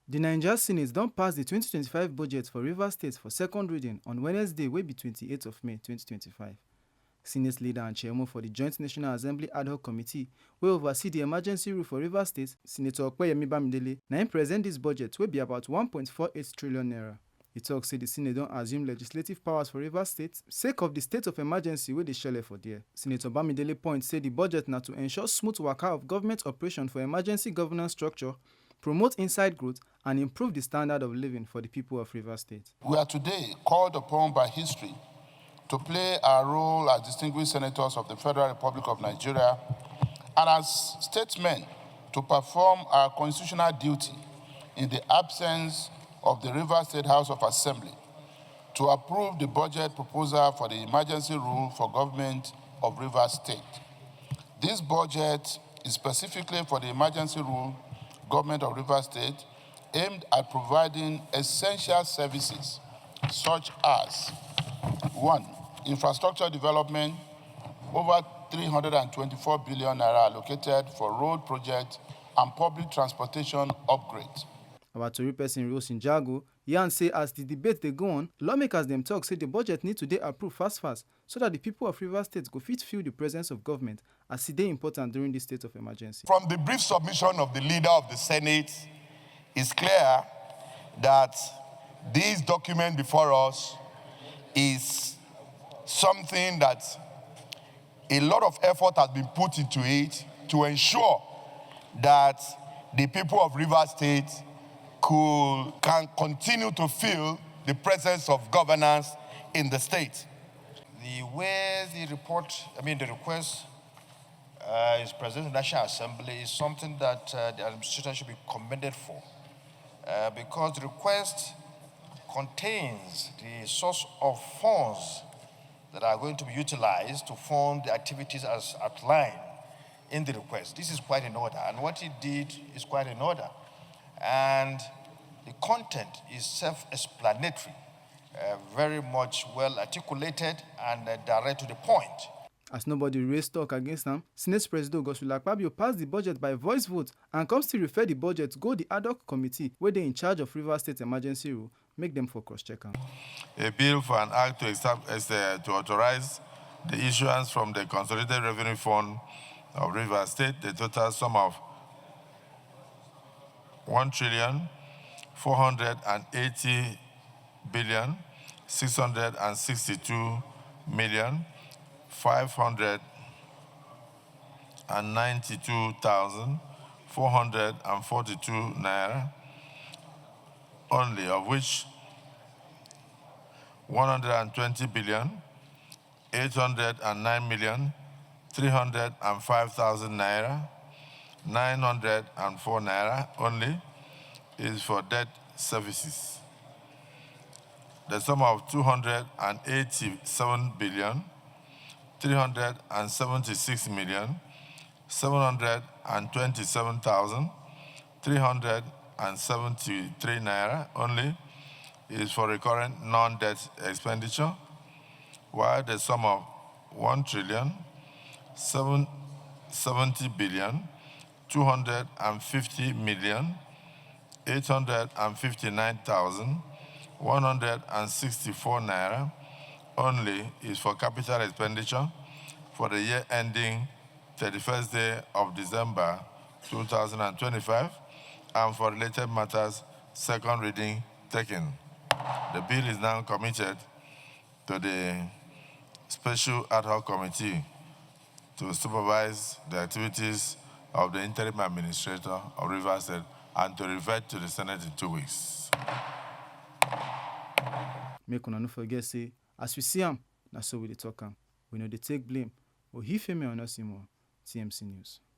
The Naija Senate don pass the 2025 budget for Rivers State for second reading on Wednesday wey be 28th of May 2025. Senate leader and chairman for the Joint National Assembly Ad Hoc Committee wey oversee the emergency rule for Rivers State, Senator Opeyemi Bamidele, na im present dis budget wey be about 1.48 trillion naira. E tok say the Senate don assume legislative powers for Rivers State sake of the state of emergency wey dey shele for there. Senator Bamidele point say the budget na to ensure smooth waka of government operation for emergency governance structure, promote inside growth, and improve the standard of living for the people of Rivers State. We are today called upon by history to play our role as distinguished senators of the Federal Republic of Nigeria and as statesmen to perform our constitutional duty in the absence of the Rivers State House of Assembly to approve the budget proposal for the emergency rule for government of Rivers State. This budget is specifically for the emergency rule government of Rivers State, aimed at providing essential services such as 1. Infrastructure development, over 324 billion naira allocated for road projects and public transportation upgrades. Our Tori person Rose Njago yarn say as the debate dey go on, lawmakers dem talk say the budget need to dey approved fast so that the people of Rivers State go fit feel the presence of government as e dey important during this state of emergency. From the brief submission of the leader of the Senate, it's clear that this document before us is something that a lot of effort has been put into it to ensure that the people of Rivers State can continue to feel the presence of governance in the state. The way the request is presented in the National Assembly is something that the administration should be commended for, because the request contains the source of funds that are going to be utilized to fund the activities as outlined in the request. This is quite in order, and what he did is quite in order. And the content is self-explanatory, very much well articulated and direct to the point. As nobody raised talk against am, Senate President Godswill Akpabio passed the budget by voice vote and come still refer the budget go the ad hoc committee wey dey in charge of Rivers State emergency rule, make them for cross-check am. A bill for an act to authorize the issuance from the Consolidated Revenue Fund of Rivers State, the total sum of 1,480,662,592,442 naira only, of which 120,809,305,000 naira, 904 naira only is for debt services. The sum of 288,727,327,373 naira only is for recurrent non-debt expenditure, while the sum of 1,070,250,859,164 naira only is for capital expenditure for the year ending 31st day of December 2025 and for related matters second reading taken. The bill is now committed to the Special Ad Hoc Committee to supervise the activities of the interim administrator of Rivers State and to revert to the Senate in 2 weeks. Make una no forget say, as we see am, na so we dey talk am. We no dey take blame. Ohifemi Onosimo, TMC News.